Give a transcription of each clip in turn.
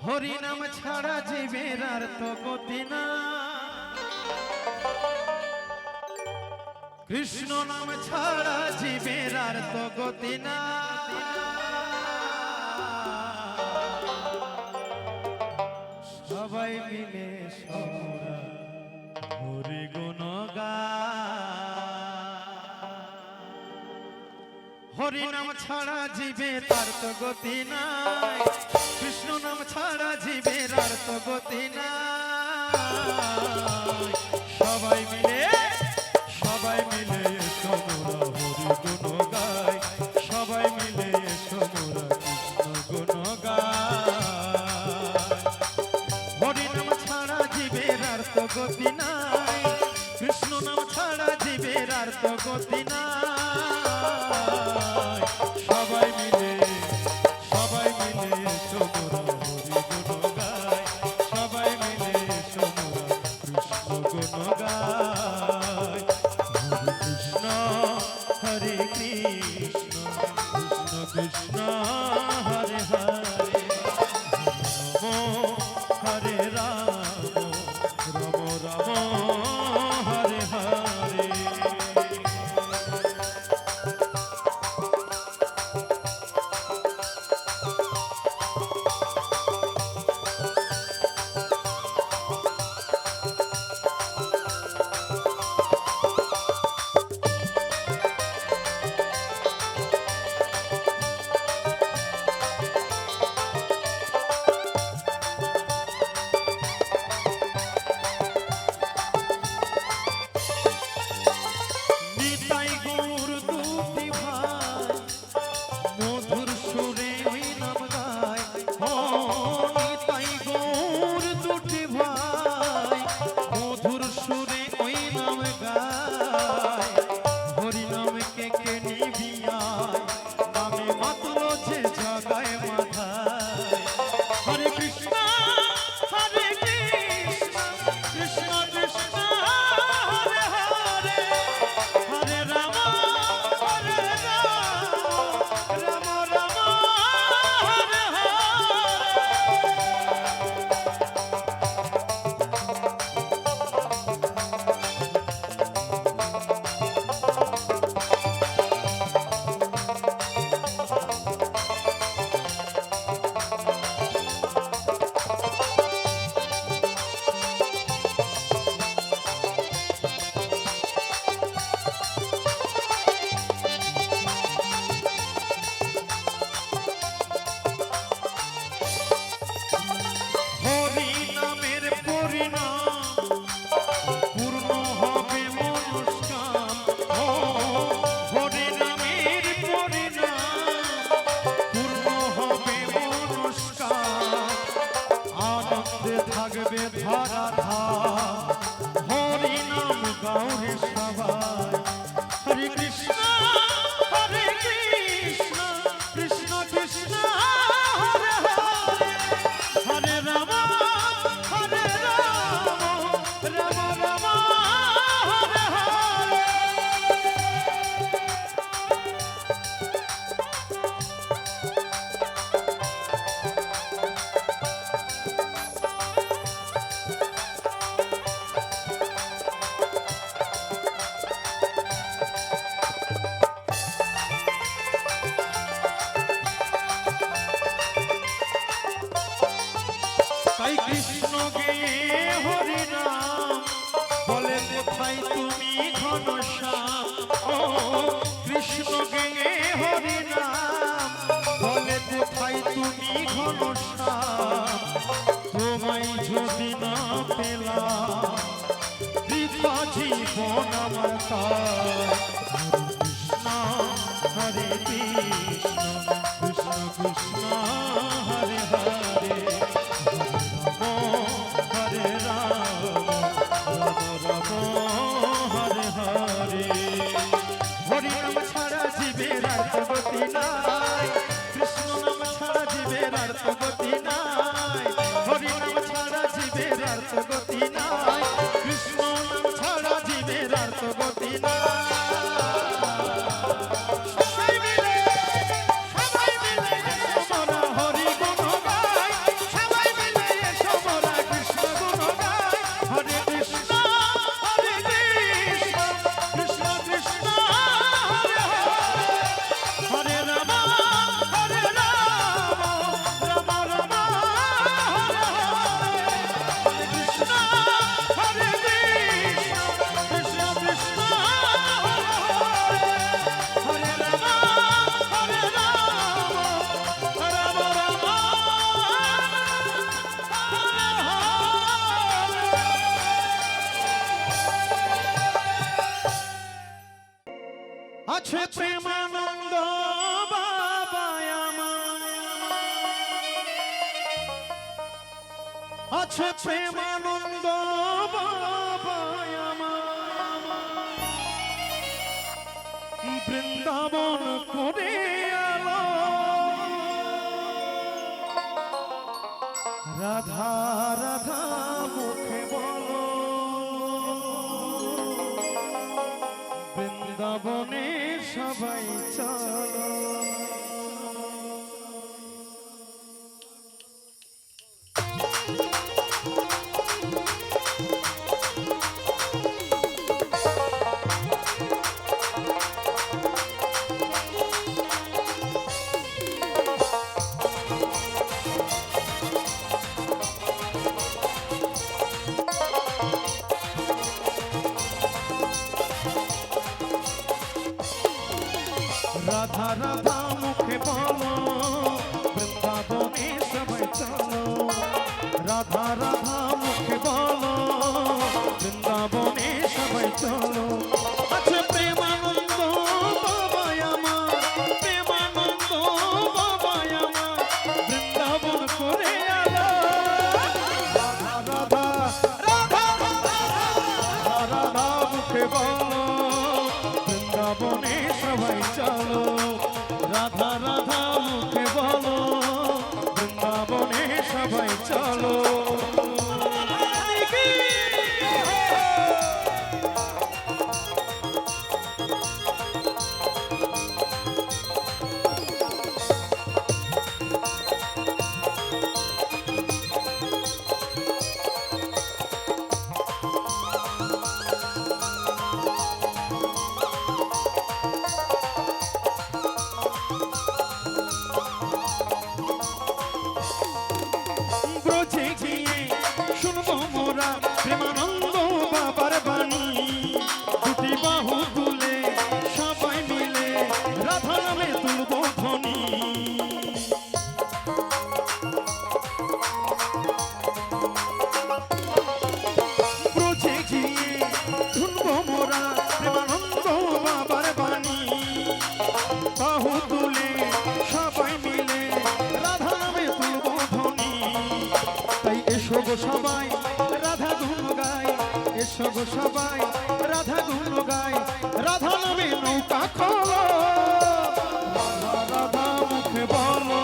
হরি নাম ছাড়া জীবের আর তো গতি না, কৃষ্ণ নাম ছাড়া জীবের আর তো গতি না। সবাই মিলে সমরা হরি গুণ হরি নাম ছাড়া জীবের আর তো গতি নাই, কৃষ্ণ নাম ছাড়া জীবের আর তো গতি নাই। সবাই মিলে সমরা হরি গুণ গায়, সবাই মিলে সমরা কৃষ্ণ গুণ গায়। হরি নাম ছাড়া জীবের আর তো গতি নাই, কৃষ্ণ নাম ছাড়া জীবের আর তো গতি নাই। সবাই মিলে সমরা হরি গুণ গায়, সবাই মিলে সমরা কৃষ্ণ গুণ গায়। হরে কৃষ্ণ কৃষ্ণ কৃষ্ণ হরে হরে, হরে রাম রাম রাম হরে হরে। থাকবে ধরা ধার, হরি নাম গৌরে সবাই। হরে কৃষ্ণ কৃষ্ণ কৃষ্ণ হরে হরে, হরে রাম রাম রাম হরে হরে। তাই কৃষ্ণ গে হরি নাম বলে কোথায় তুমি ঘনশ্যাম। ও কৃষ্ণ গে হরি নাম বলে কোথায় তুমি ঘনশ্যাম। তোমায় যদি না পেলাম বৃথা জীবন আমার তাই। হরে কৃষ্ণ কৃষ্ণ কৃষ্ণ হরে হরে, হরে রাম রাম হরে হরে। হরি নাম ছাড়া জীবের আর তো গতি নাই, কৃষ্ণ নাম ছাড়া জীবের আর তো গতি নাই। হরি নাম ছাড়া জীবের আর তো গতি নাই, কৃষ্ণ নাম ছাড়া জীবের আর তো গতি নাই। সবাই মিলে সমরা আছে প্রেমানন্দ বাবা আমার বৃন্দাবন করে আলো রাধা রাধা মুখে বলো বৃন্দাবনে সবাই চলো রাধা রাধা মুখে বলো বৃন্দাবনে সবাই চলো রাধা রাধা মুখে বলো বৃন্দাবনে সবাই চলো আছে প্রেমানন্দ বাবা আমার প্রেমানন্দ বাবা আমার বৃন্দাবন করে আলো রাধা রাধা রাধা রাধা রাধা মুখে বলো বৃন্দাবনে সবাই চলো রাধা রাধা মুখে বলো বৃন্দাবনে সবাই চলো প্রেমানন্দ বাবার বাণী দুটি বাহু তুলে সবাই মিলে রাধা নামে তুলব ধ্বনি ব্রজে গিয়ে শুনব মোরা প্রেমানন্দ বাবার বাণী বাহু তুলে সবাই মিলে রাধা নামে তুলব ধ্বনি তাই এসো গো সবাই রাধা গুণ গাই এসো গো সবাই রাধা গুণ গাই রাধা নামে নৌকা খোলো রাধা রাধা মুখে বলো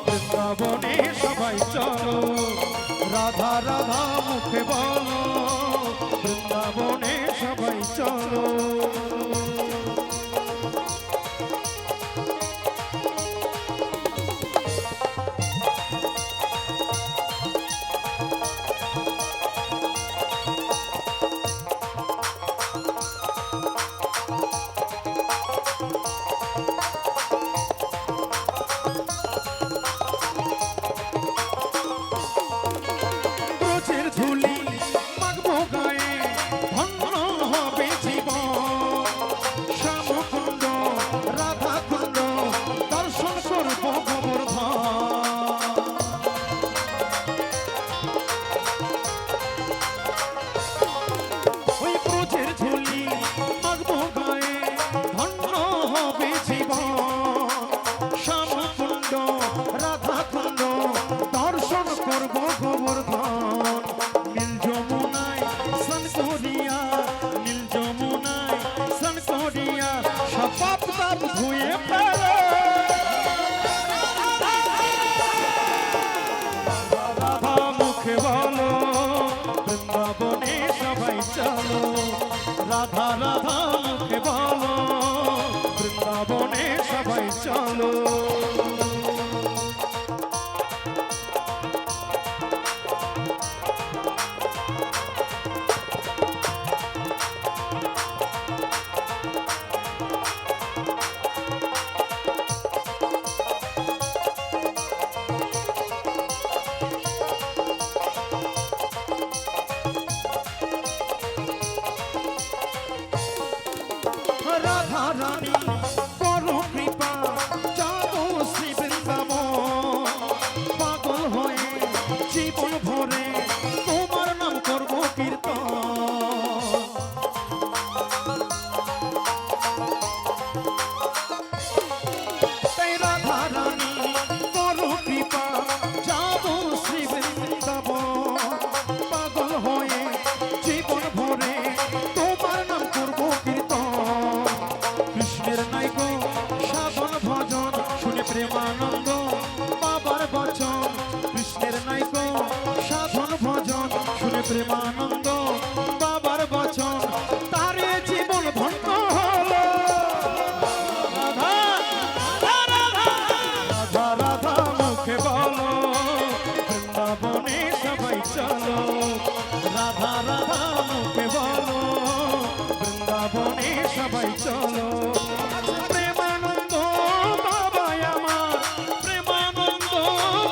বৃন্দাবনে সবাই চলো রাধা রাধা মুখে বলো বৃন্দাবনে সবাই চলো ধুলি মাগবো গায়ে ধন্য হবে জীবন শ্যামকুণ্ড রাধা কুণ্ড দর্শন করব গোবর্ধন ওই ব্রজের ধুলি মাগবো গায়ে ধন্য হবে জীবন শ্যামকুণ্ড রাধা কুণ্ড দর্শন করব গোবর্ধন নীল যমুনায় স্নান করিয়া সব পাপ তাপ ধুয়ে ফেলো রাধা মুখে বলো বৃন্দাবনে সবাই চলো রাধা রাধা মুখে বলো বৃন্দাবনে সবাই চলো প্রেমানন্দ বাবার বচন তারে জীবন ধন্য হলো। রাধা রাধা রাধা রাধা মুখে বলো, বৃন্দাবনে সবাই চলো। রাধা রাধা মুখে বলো, বৃন্দাবনে সবাই চলো। প্রেমানন্দ বাবাই আমার, প্রেমানন্দ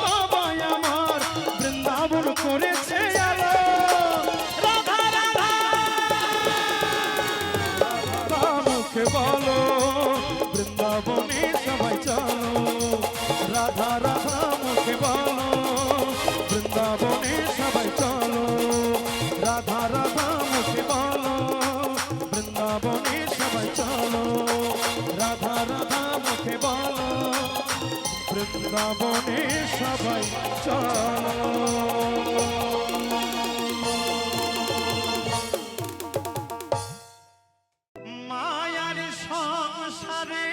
বাবাই আমার, বৃন্দাবন করেছে আলো। রাধা রাধা রাধা মুখে বলো, বৃন্দাবনে সবাই চলো। রাধা রাধা মুখে বলো, বৃন্দাবনে সবাই চলো। রাধা রাধা মুখে বলো, বৃন্দাবনে সবাই চলো। রাধা রাধা মুখে বলো, বৃন্দাবনে সবাই চলো। মায়ার সংসারে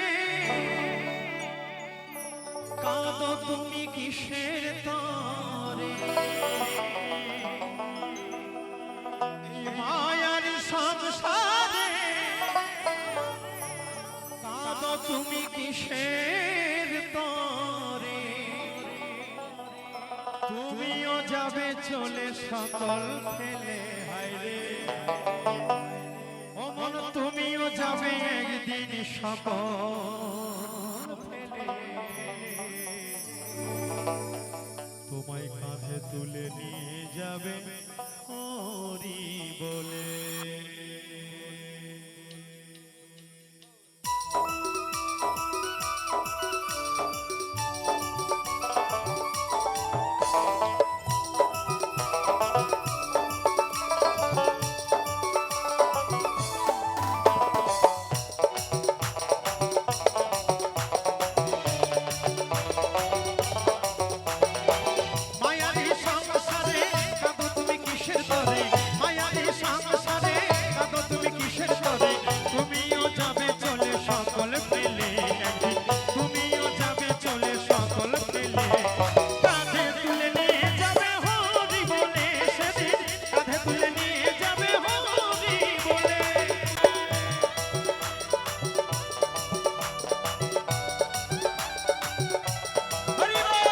কাঁদো তুমি কিসের তরে? মায়ার সংসারে কাঁদো তুমি কিসের তরে? তুমিও যাবে চলে সকল ফেলে, হায়রে ও মন তুমিও যাবে একদিন সকল ফেলে। তোমায় কাঁধে তুলে নিয়ে যাবে হরি বলে। মায়ারি সংসারে কাঁদো তুমি কিসের তরে? মায়ারি সংসারে কাঁদো তুমি কিসের তরে? তুমিও যাবে চলে সকল ফেলে, তুমিও যাবে চলে সকল ফেলে। কাঁধে তুলে নিয়ে যাবে হরি বলে সেদিন, কাঁধে তুলে নিয়ে যাবে হরি বলে। হরি বল।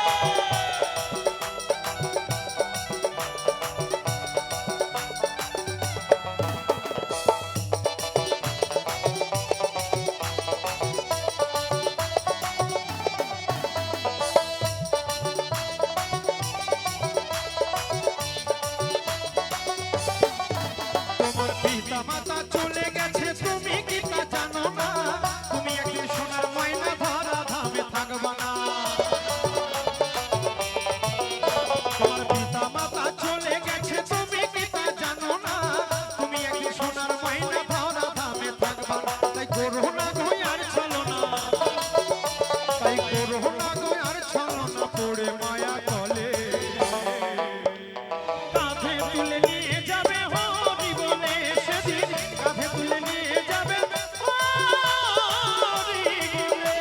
তোমার পিতা মাতা চলে গেছে তুমি কি তা জানো না? তুমি একদিন সোনার ময়না ধরা ধামে থাকবা না। তোমার পিতা মাতা চলে গেছে তুমি কি তা জানো না? তুমি একদিন সোনার ময়না ধরা ধামে থাকবা না। তাই করো না গো আর চলো না, তাই করো না গো আর চলো না পড়ে মায়া কলে। কাঁধে তুলে নিয়ে যাবে হরি বলে সেদিন, কাঁধে তুলে নিয়ে যাবে হরি বলে।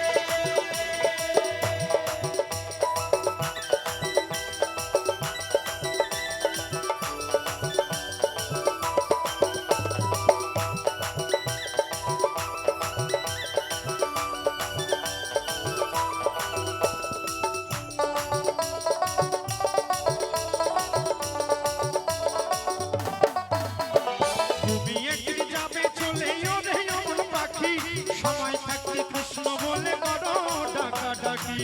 তুমি একদিন যাবে চলে ওরে অমন পাখি, সময় থাকতে কৃষ্ণ বলে করো ডাকাডাকি।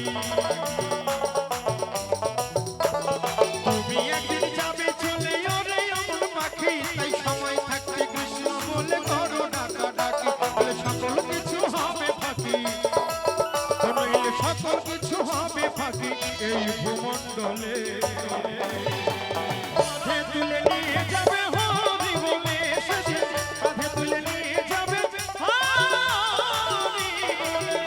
তুমি একদিন যাবে চলে ওরে অমন পাখি, তাই সময় থাকতে কৃষ্ণ বলে করো ডাকাডাকি। বলে সকল কিছু হবে ফাঁকি, নইলে সকল কিছু হবে ফাঁকি এই ভূমণ্ডলে। কাঁধে তুলে নিয়ে যাবে হরি বলে সেদিন, কাঁধে তুলে নিয়ে যাবে হরি বলে।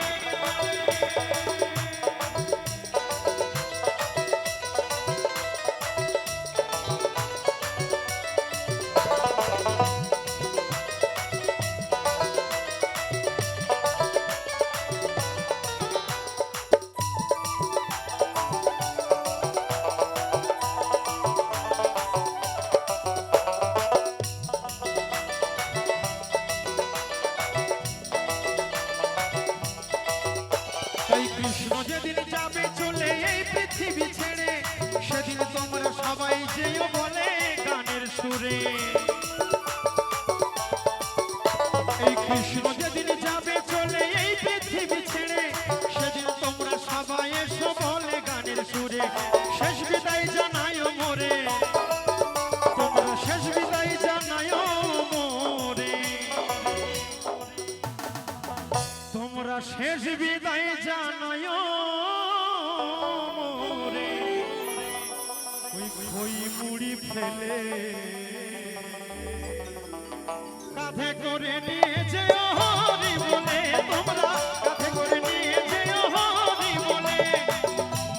সুরে। এই কৃষ্ণ যেদিন যাবে চলে এই পৃথিবী ছেড়ে, সেদিন তোমরা সবাই এসো বলে গানের সুরে শেষ বিদায় জানায় মোরে, তোমরা শেষ বিদায় জানায় মোরে, তোমরা শেষ বিদায় জানায় মোরে। ওই খই মুড়ি ফেলে কাঁধে করে নিয়ে যেও হরি বলে, তোমরা কাঁধে করে নিয়ে যেও হরি বলে।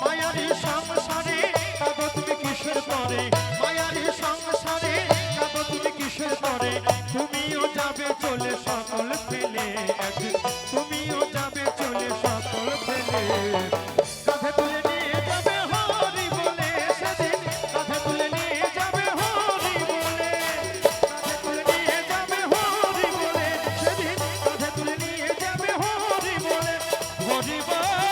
মায়ারি সংসারে কাঁদো তুমি কিসের তরে, মায়ারি সংসারে কাঁদো তুমি কিসের তরে। তুমিও যাবে চলে সকল ফেলে একদিন, তুমিও যাবে চলে সকল ফেলে। কাঁধে তুলে নিয়ে যাবে হরি বলে সেদিন, কাঁধে তুলে নিয়ে যাবে হরি বলে, কাঁধে তুলে নিয়ে যাবে হরি বলে সেদিন, কাঁধে তুলে নিয়ে যাবে হরি বলে। হরি বল।